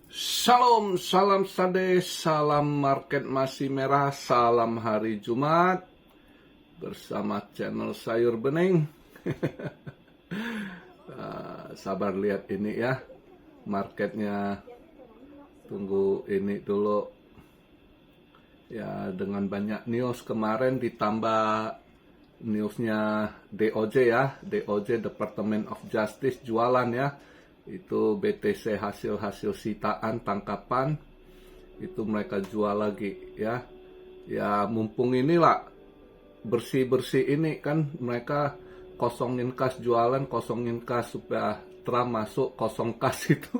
Salam, salam sade, salam market masih merah, salam hari Jumat bersama channel Sayur Bening. Sabar lihat ini ya, marketnya. Tunggu ini dulu ya, dengan banyak news kemarin ditambah newsnya DOJ ya, DOJ Department of Justice jualan ya, itu BTC hasil-hasil sitaan tangkapan itu mereka jual lagi ya. Ya mumpung inilah bersih-bersih ini kan, mereka kosongin kas, jualan kosongin kas supaya Trump masuk, kosong kas itu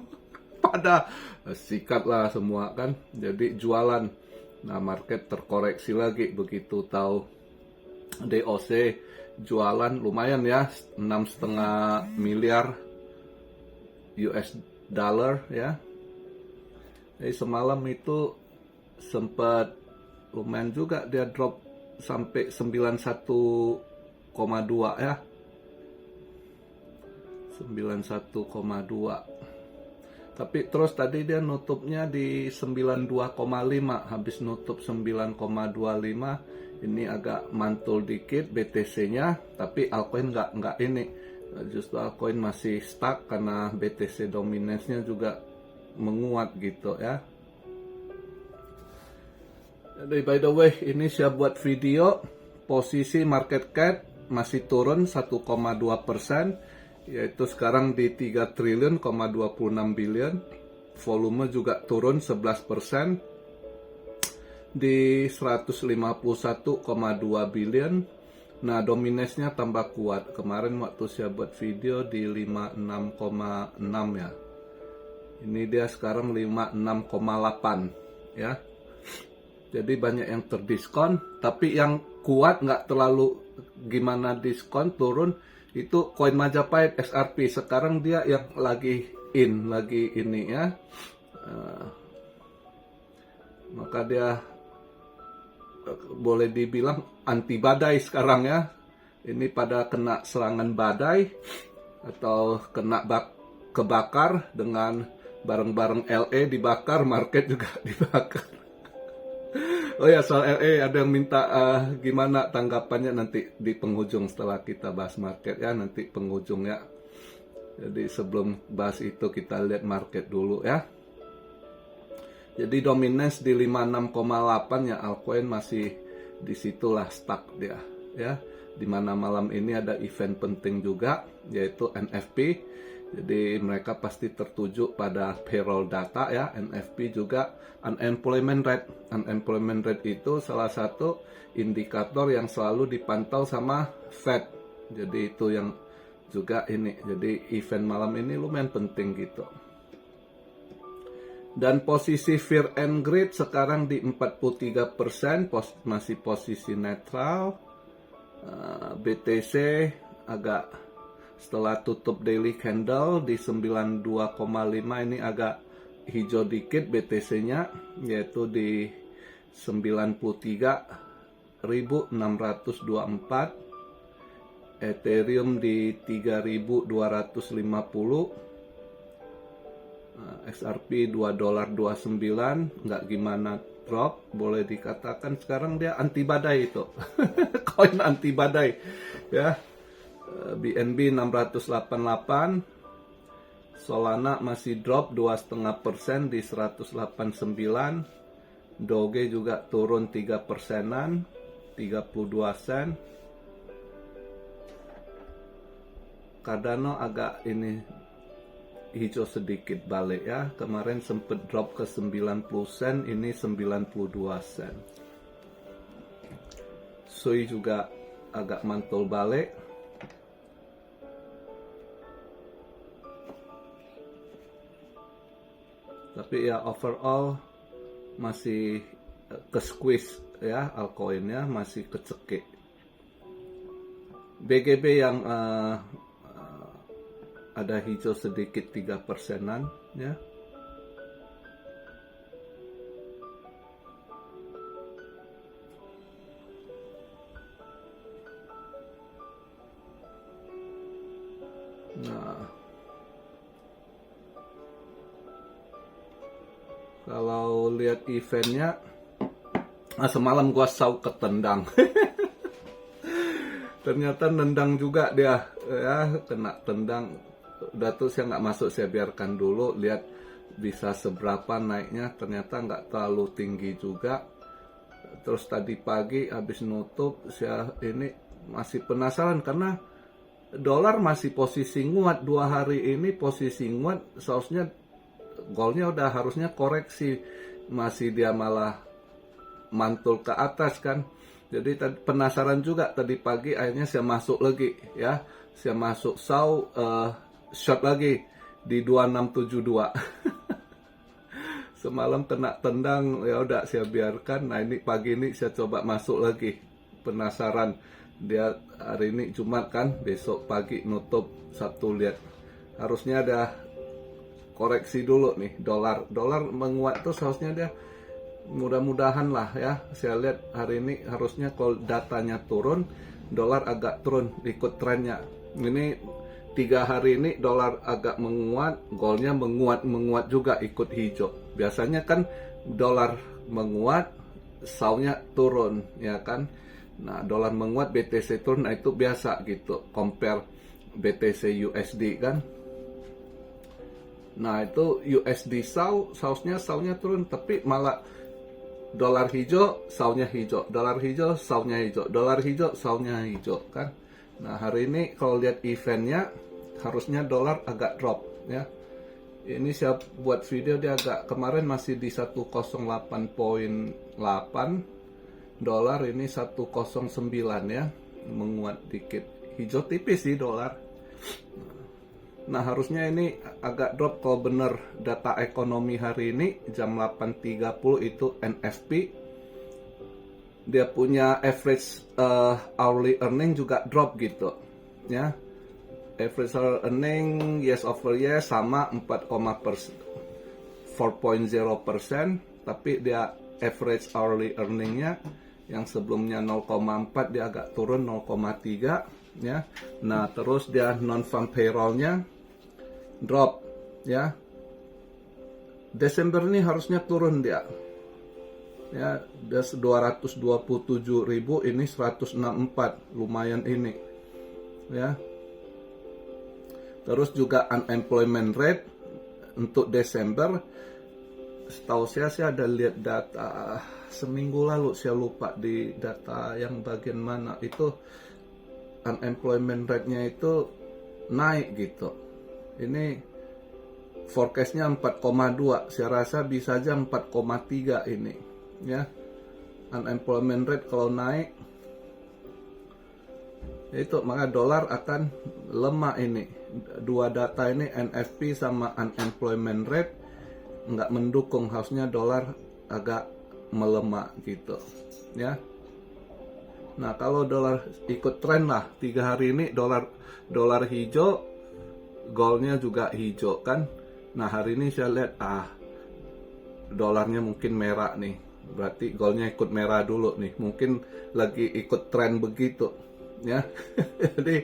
pada sikat lah semua kan, jadi jualan. Nah market terkoreksi lagi begitu tahu DOC jualan lumayan ya, 6,5 miliar US dollar ya. Jadi semalam itu sempat lumayan juga, dia drop sampai 91,2 ya, 91,2. Tapi terus tadi dia nutupnya di 92,5, habis nutup 9,25. Ini agak mantul dikit BTC-nya, tapi altcoin nggak ini. Justru altcoin masih stuck karena BTC dominance-nya juga menguat gitu ya. Jadi by the way, ini saya buat video posisi market cap masih turun 1,2%, yaitu sekarang di 3 triliun, 26 billion. Volume juga turun 11% di 151,2 billion. Nah, dominasinya tambah kuat. Kemarin waktu saya buat video di 56,6 ya. Ini dia sekarang 56,8 ya. Jadi banyak yang terdiskon, tapi yang kuat nggak terlalu gimana diskon turun itu koin Majapahit XRP. Sekarang dia yang lagi ini ya. Maka dia boleh dibilang anti badai sekarang ya. Ini pada kena serangan badai atau kena kebakar dengan barang-barang LE dibakar, market juga dibakar. Oh ya, soal LE ada yang minta gimana tanggapannya nanti di penghujung setelah kita bahas market ya, nanti penghujung ya. Jadi sebelum bahas itu kita lihat market dulu ya. Jadi dominance di 56,8 ya, altcoin masih disitulah stuck dia ya. Dimana malam ini ada event penting juga yaitu NFP. Jadi mereka pasti tertuju pada payroll data ya, NFP juga unemployment rate. Unemployment rate itu salah satu indikator yang selalu dipantau sama Fed. Jadi itu yang juga ini. Jadi event malam ini lumayan penting gitu. Dan posisi fear and greed sekarang di 43%, masih posisi netral. BTC agak setelah tutup daily candle di 92,5 ini agak hijau dikit BTC-nya, yaitu di 93.624, Ethereum di 3.250, XRP $2.29, nggak gimana drop, boleh dikatakan sekarang dia anti badai itu. Koin anti badai ya. BNB 688, Solana masih drop 2,5% di 189, Doge juga turun 3%-an, 32 sen. Cardano agak ini hijau sedikit balik ya, kemarin sempat drop ke 90 sen, ini 92 sen. Sui juga agak mantul balik. Tapi ya overall masih ke squeeze ya, altcoinnya masih kecekik. BGB yang ada hijau sedikit 3%-an ya. Nah, Kalau lihat eventnya, semalam gua saw ketendang. Ternyata nendang juga dia, ya kena tendang. Udah tuh saya nggak masuk, saya biarkan dulu, lihat bisa seberapa naiknya. Ternyata nggak terlalu tinggi juga. Terus tadi pagi habis nutup, saya ini masih penasaran karena dolar masih posisi nguat 2 hari ini, posisi nguat. Seharusnya golnya udah harusnya koreksi, masih dia malah mantul ke atas kan. Jadi penasaran juga tadi pagi, akhirnya saya masuk lagi ya, saya masuk short lagi di 2672. Semalam kena tendang, ya udah saya biarkan. Nah ini pagi ini saya coba masuk lagi, penasaran. Dia hari ini Jumat kan, besok pagi nutup Sabtu, lihat harusnya ada koreksi dulu nih. Dolar menguat tuh seharusnya dia, mudah-mudahan lah ya. Saya lihat hari ini harusnya kalau datanya turun, dolar agak turun ikut trennya. Ini 3 hari ini dolar agak menguat, golnya menguat juga ikut hijau. Biasanya kan dolar menguat, saunya turun ya kan. Nah dolar menguat, BTC turun, nah itu biasa gitu, compare BTC USD kan. Nah itu USD saunya turun, tapi malah dolar hijau, saunya hijau, dolar hijau, saunya hijau, dolar hijau, saunya hijau kan. Nah hari ini kalau lihat eventnya, harusnya dolar agak drop ya. Ini saya buat video dia agak, kemarin masih di 108.8, dolar ini 109 ya, menguat dikit, hijau tipis sih dolar. Nah harusnya ini agak drop kalau bener data ekonomi hari ini jam 8.30 itu NFP. Dia punya average hourly earning juga drop gitu ya. Average hourly earning yes over yes sama 4,0%, tapi dia average hourly earningnya yang sebelumnya 0,4 dia agak turun 0,3 ya. Nah terus dia non farm payrollnya drop ya. Desember ini harusnya turun dia ya, udah 227.000, ini 164, lumayan ini ya. Terus juga unemployment rate untuk Desember, setahu saya ada lihat data seminggu lalu, saya lupa di data yang bagian mana itu, unemployment rate-nya itu naik gitu. Ini forecast-nya 4,2, saya rasa bisa aja 4,3 ini ya. Unemployment rate kalau naik itu maka dolar akan lemah. Ini dua data ini, NFP sama unemployment rate, nggak mendukung, harusnya dolar agak melemah gitu ya. Nah kalau dolar ikut tren lah 3 hari ini, dolar hijau, goldnya juga hijau kan. Nah hari ini saya lihat dolarnya mungkin merah nih, berarti goldnya ikut merah dulu nih, mungkin lagi ikut tren begitu ya. Jadi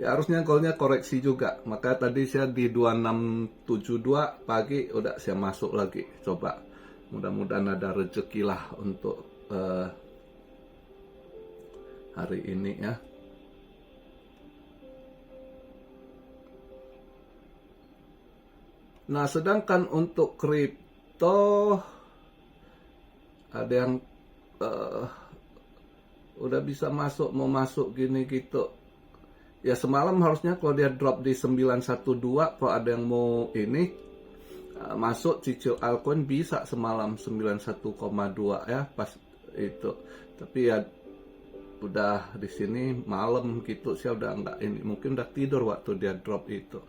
ya harusnya goldnya koreksi juga, maka tadi saya di 2672 pagi udah saya masuk lagi, coba mudah-mudahan ada rezeki lah untuk hari ini ya. Nah sedangkan untuk kripto ada yang udah bisa mau masuk gini gitu ya. Semalam harusnya kalau dia drop di 912, kalau ada yang mau ini masuk cicil altcoin bisa semalam 91,2 ya pas itu. Tapi ya udah di sini malam gitu, saya udah nggak ini, mungkin udah tidur waktu dia drop itu.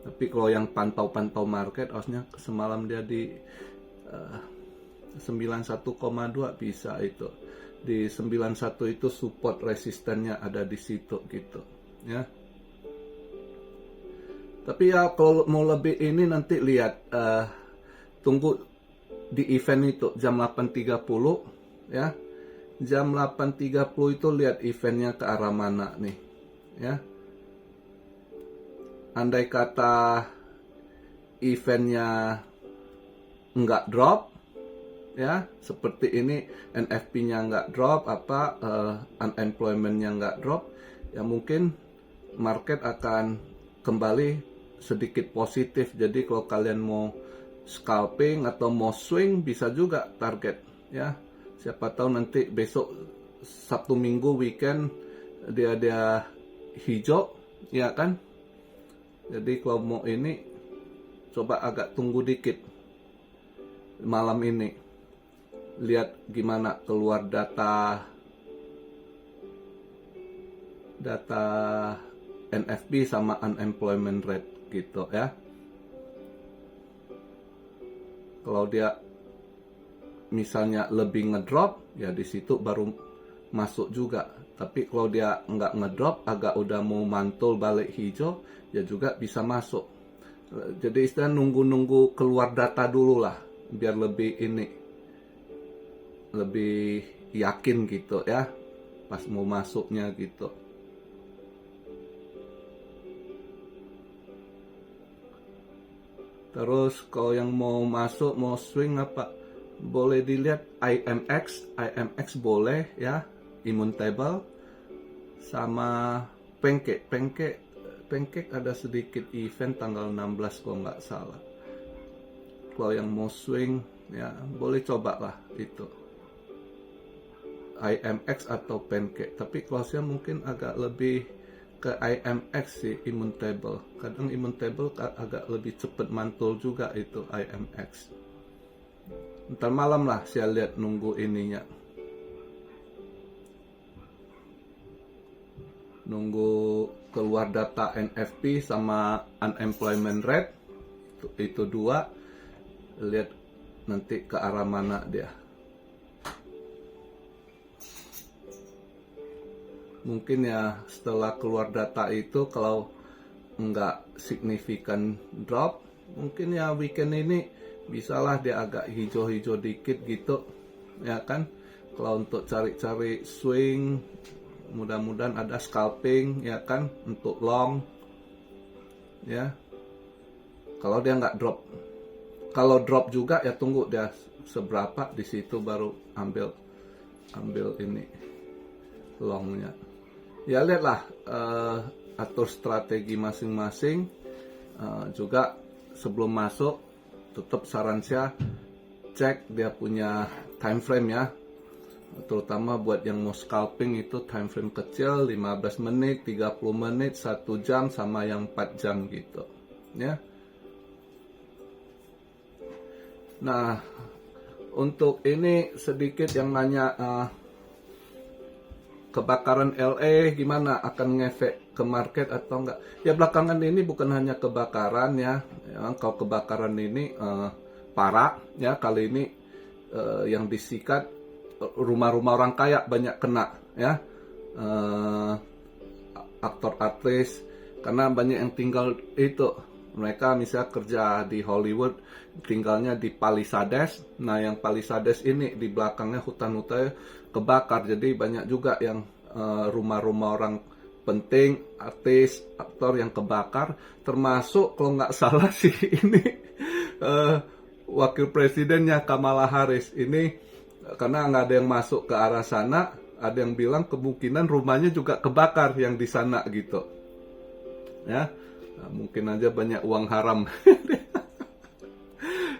Tapi kalau yang pantau market, harusnya semalam dia di 91,2 bisa itu. Di 91 itu support resistennya ada di situ gitu ya. Tapi ya kalau mau lebih ini nanti lihat, tunggu di event itu jam 8.30 ya. Jam 8.30 itu lihat eventnya ke arah mana nih ya. Andai kata eventnya nggak drop, ya seperti ini NFP-nya nggak drop, unemployment-nya nggak drop, ya mungkin market akan kembali sedikit positif. Jadi kalau kalian mau scalping atau mau swing bisa juga target, ya siapa tahu nanti besok Sabtu Minggu weekend dia hijau, ya kan. Jadi kalau mau ini coba agak tunggu dikit malam ini, lihat gimana keluar data NFP sama unemployment rate gitu ya. Kalau dia misalnya lebih ngedrop, ya di situ baru masuk juga. Tapi kalau dia nggak ngedrop, agak udah mau mantul balik hijau, ya juga bisa masuk. Jadi istilah nunggu keluar data dulu lah, biar lebih yakin gitu ya, pas mau masuknya gitu. Terus kalau yang mau masuk, mau swing apa, boleh dilihat IMX boleh ya, immune table, sama pancake ada sedikit event tanggal 16 kalau nggak salah. Kalau yang mau swing ya boleh coba lah itu IMX atau pancake, tapi close-nya mungkin agak lebih ke IMX sih, immune table. Kadang immune table agak lebih cepet mantul juga itu IMX. Ntar malam lah saya lihat, nunggu ininya, nunggu keluar data NFP sama unemployment rate, itu dua, lihat nanti ke arah mana dia. Mungkin ya setelah keluar data itu kalau nggak signifikan drop, mungkin ya weekend ini bisalah dia agak hijau-hijau dikit gitu, ya kan. Kalau untuk cari-cari swing, mudah-mudahan ada scalping, ya kan, untuk long, ya. Kalau dia nggak drop, kalau drop juga ya tunggu dia seberapa, di situ baru ambil ini longnya. Ya lihatlah, atur strategi masing-masing. Juga sebelum masuk, tetap saran saya cek dia punya time frame ya, terutama buat yang mau scalping itu time frame kecil, 15 menit, 30 menit, 1 jam, sama yang 4 jam gitu ya. Nah, untuk ini sedikit yang nanya, kebakaran LA gimana, akan ngefek ke market atau enggak? Ya belakangan ini bukan hanya kebakaran ya, kalau kebakaran ini parah ya, kali ini yang disikat rumah-rumah orang kaya banyak kena ya, aktor artis, karena banyak yang tinggal itu, mereka misalnya kerja di Hollywood, tinggalnya di Palisades. Nah yang Palisades ini di belakangnya hutan-hutannya kebakar, jadi banyak juga yang rumah-rumah orang penting, artis, aktor yang kebakar, termasuk kalau nggak salah sih ini wakil presidennya Kamala Harris ini, karena nggak ada yang masuk ke arah sana, ada yang bilang kemungkinan rumahnya juga kebakar yang di sana gitu ya. Nah, mungkin aja banyak uang haram.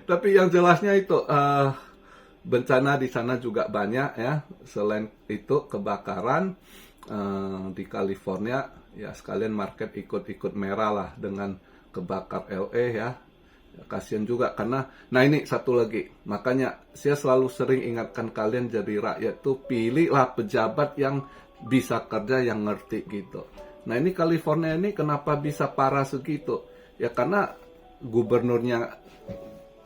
Tapi yang jelasnya itu bencana di sana juga banyak ya. Selain itu kebakaran di California, ya sekalian market ikut-ikut merah lah dengan kebakar LA ya. Kasihan juga karena, nah ini satu lagi, makanya saya selalu sering ingatkan kalian jadi rakyat tuh, pilihlah pejabat yang bisa kerja, yang ngerti gitu. Nah ini California ini kenapa bisa parah segitu? Ya karena gubernurnya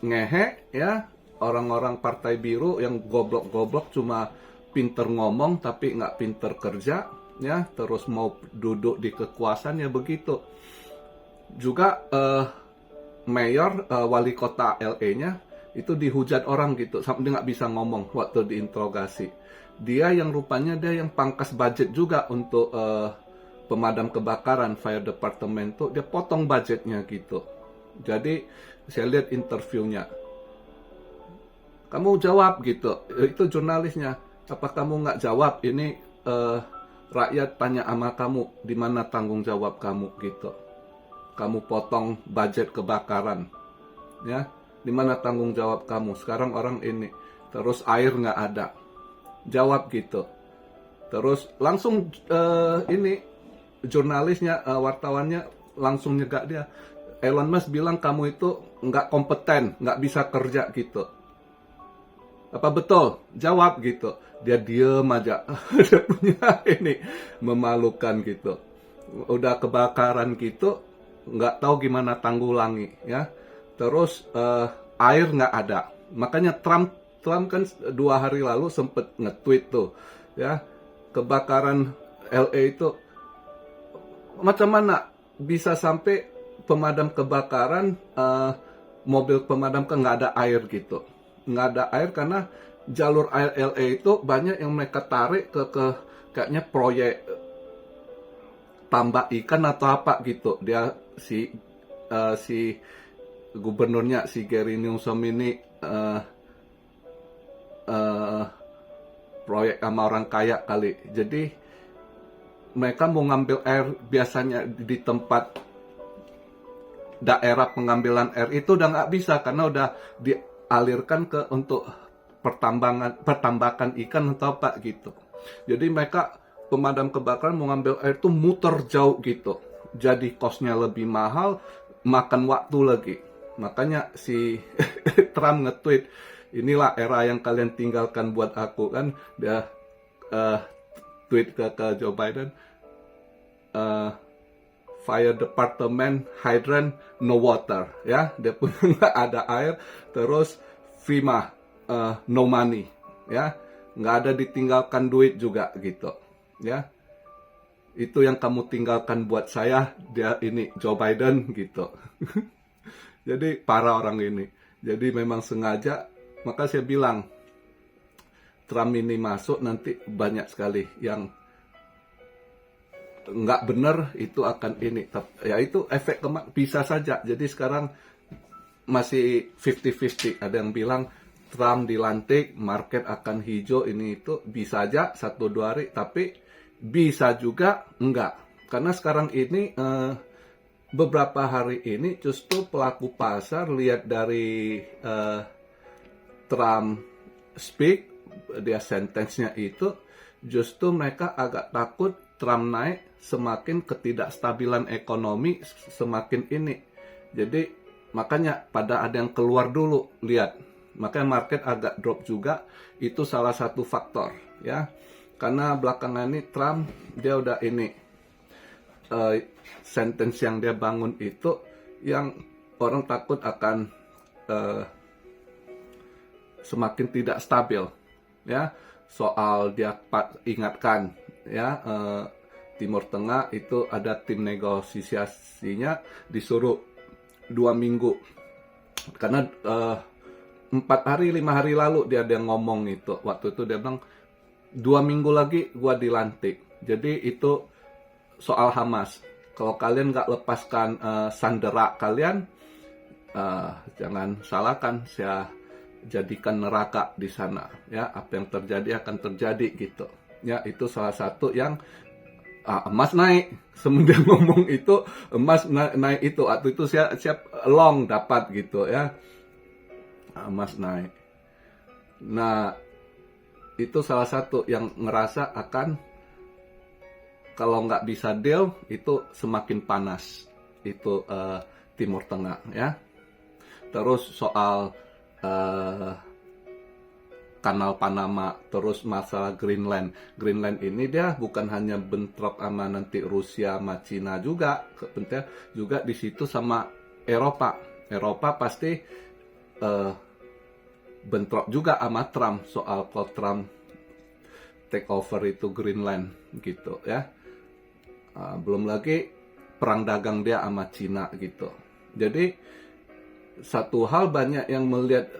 ngehe ya, orang-orang partai biru yang goblok-goblok, cuma pinter ngomong tapi nggak pinter kerja ya, terus mau duduk di kekuasaan ya begitu. Juga mayor, wali kota LA-nya itu dihujat orang gitu, sampai dia nggak bisa ngomong waktu diinterogasi. Dia yang rupanya dia yang pangkas budget juga untuk pemadam kebakaran, fire department tuh dia potong budgetnya gitu. Jadi saya lihat interviewnya, Kamu jawab gitu. Itu jurnalisnya. Apa kamu nggak jawab? Ini rakyat tanya sama kamu, di mana tanggung jawab kamu gitu. Kamu potong budget kebakaran, ya. Di mana tanggung jawab kamu? Sekarang orang ini, terus air nggak ada. Jawab gitu. Terus langsung ini jurnalisnya, wartawannya langsung nyegak dia. Elon Musk bilang kamu itu nggak kompeten, nggak bisa kerja gitu. Apa betul? Jawab gitu. Dia diem aja. Dia punya ini memalukan gitu. Udah kebakaran gitu, nggak tahu gimana tanggulangi ya. Terus air nggak ada. Makanya Trump kan 2 hari lalu sempet nge-tweet tuh ya, kebakaran LA itu macam mana bisa sampai pemadam kebakaran, mobil pemadam kan nggak ada air gitu. Nggak ada air karena jalur air LA itu banyak yang mereka tarik ke kayaknya proyek tambak ikan atau apa gitu. Dia si gubernurnya, si Gary Newsom ini proyek sama orang kaya kali. Jadi mereka mau ngambil air biasanya di tempat daerah pengambilan air itu udah nggak bisa karena udah dialirkan ke untuk pertambakan ikan atau apa gitu. Jadi mereka pemadam kebakaran mau ngambil air itu muter jauh gitu. Jadi kosnya lebih mahal, makan waktu lagi. Makanya si Trump nge-tweet, inilah era yang kalian tinggalkan buat aku kan. Dia tweet ke Joe Biden, fire department hydrant no water ya, dia pun nggak ada air. Terus FEMA no money ya, nggak ada ditinggalkan duit juga gitu ya. Itu yang kamu tinggalkan buat saya, dia ini Joe Biden gitu. Jadi parah orang ini. Jadi memang sengaja. Maka saya bilang Trump ini masuk nanti banyak sekali yang nggak benar, itu akan ini. Ya itu efek bisa saja. Jadi sekarang masih 50-50. Ada yang bilang Trump dilantik, market akan hijau, ini itu. Bisa aja 1-2 hari. Tapi bisa juga enggak. Karena sekarang ini beberapa hari ini justru pelaku pasar lihat dari Trump speak, dia sentence-nya itu, justru mereka agak takut Trump naik, semakin ketidakstabilan ekonomi semakin ini. Jadi makanya pada ada yang keluar dulu, lihat. Makanya market agak drop juga, itu salah satu faktor ya. Karena belakangan ini Trump dia udah ini sentence yang dia bangun itu yang orang takut akan semakin tidak stabil ya. Soal dia ingatkan ya, Timur Tengah itu ada tim negosiasinya disuruh 2 minggu karena 4 hari 5 hari lalu dia ada ngomong itu. Waktu itu dia bilang 2 minggu lagi gua dilantik. Jadi itu soal Hamas. Kalau kalian nggak lepaskan sandera kalian, jangan salahkan, saya jadikan neraka di sana. Ya, apa yang terjadi akan terjadi gitu. Ya, itu salah satu yang emas naik. Semenjak ngomong itu emas naik itu. Waktu itu siap long dapat gitu ya. Emas naik. Nah, itu salah satu yang ngerasa akan kalau nggak bisa deal itu semakin panas itu Timur Tengah ya. Terus soal Kanal Panama, terus masalah Greenland. Greenland ini dia bukan hanya bentrok sama nanti Rusia sama Cina juga, juga di situ sama Eropa. Eropa pasti bentrok juga sama Trump soal kalau Trump take over itu Greenland gitu ya. Belum lagi perang dagang dia sama Cina gitu. Jadi satu hal banyak yang melihat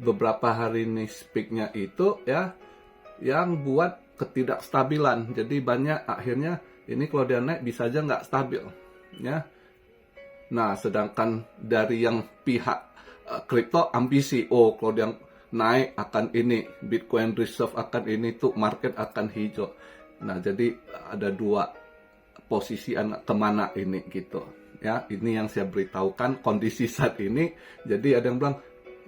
beberapa hari ini speak-nya itu ya, yang buat ketidakstabilan. Jadi banyak akhirnya ini kalau dia naik bisa aja nggak stabil ya. Nah sedangkan dari yang pihak kripto ambisi, oh kalau dia naik akan ini, Bitcoin Reserve akan ini, tuh market akan hijau. Nah, jadi ada dua posisi kemana ini gitu. Ya, ini yang saya beritahukan kondisi saat ini. Jadi ada yang bilang,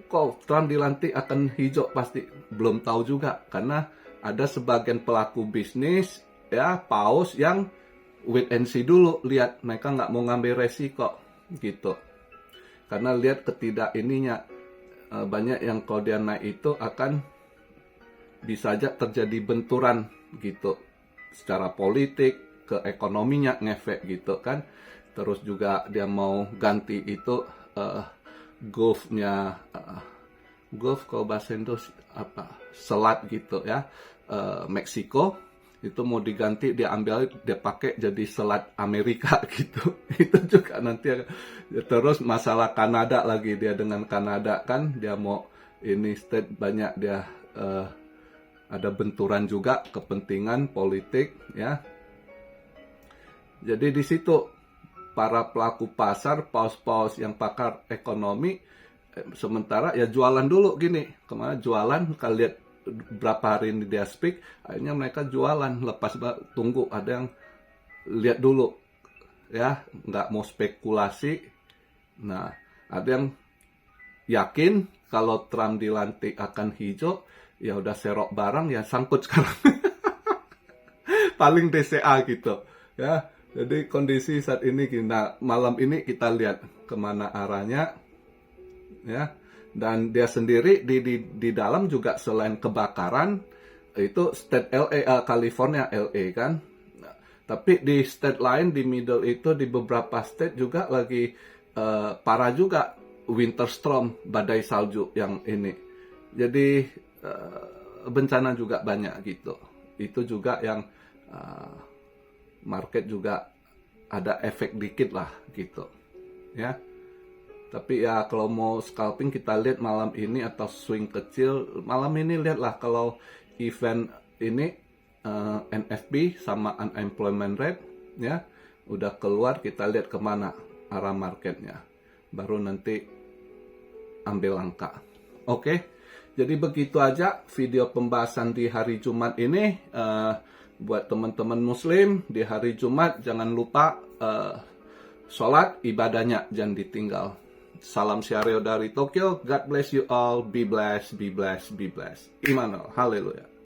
kok Trump dilantik akan hijau? Pasti belum tahu juga, karena ada sebagian pelaku bisnis ya paus yang wait and see dulu, lihat mereka nggak mau ngambil resiko gitu, karena lihat banyak yang kalau dia naik itu akan bisa aja terjadi benturan gitu secara politik, ke ekonominya ngefek gitu kan. Terus juga dia mau ganti itu Gulf kalau bahasa Indonesia apa, selat gitu ya, Meksiko itu mau diganti, dia ambil, dia pakai jadi selat Amerika gitu. Itu juga nanti. Terus masalah Kanada lagi, dia dengan Kanada kan, dia mau ini state banyak, dia ada benturan juga kepentingan politik ya. Jadi di situ para pelaku pasar, paus-paus yang pakar ekonomi, sementara ya jualan dulu gini. Kemarin jualan, kalau lihat berapa hari ini dia speak, akhirnya mereka jualan, lepas tunggu, ada yang lihat dulu ya, nggak mau spekulasi. Nah, ada yang yakin kalau Trump dilantik akan hijau, ya udah serok barang ya sangkut sekarang. Paling DCA gitu ya. Jadi kondisi saat ini, nah malam ini kita lihat kemana arahnya ya. Dan dia sendiri di dalam juga selain kebakaran itu state LA, California LA kan. Nah, tapi di state lain di middle itu, di beberapa state juga lagi parah juga, winter storm, badai salju yang ini. Jadi bencana juga banyak gitu. Itu juga yang market juga ada efek dikit lah gitu ya. Tapi ya kalau mau scalping kita lihat malam ini atau swing kecil malam ini, lihatlah kalau event ini NFP sama unemployment rate ya udah keluar, kita lihat kemana arah marketnya, baru nanti ambil langkah. Oke, jadi begitu aja video pembahasan di hari Jumat ini. Buat teman-teman Muslim di hari Jumat jangan lupa sholat, ibadahnya jangan ditinggal. Salam Syareo dari Tokyo. God bless you all. Be blessed, be blessed, be blessed. Immanuel. Haleluya.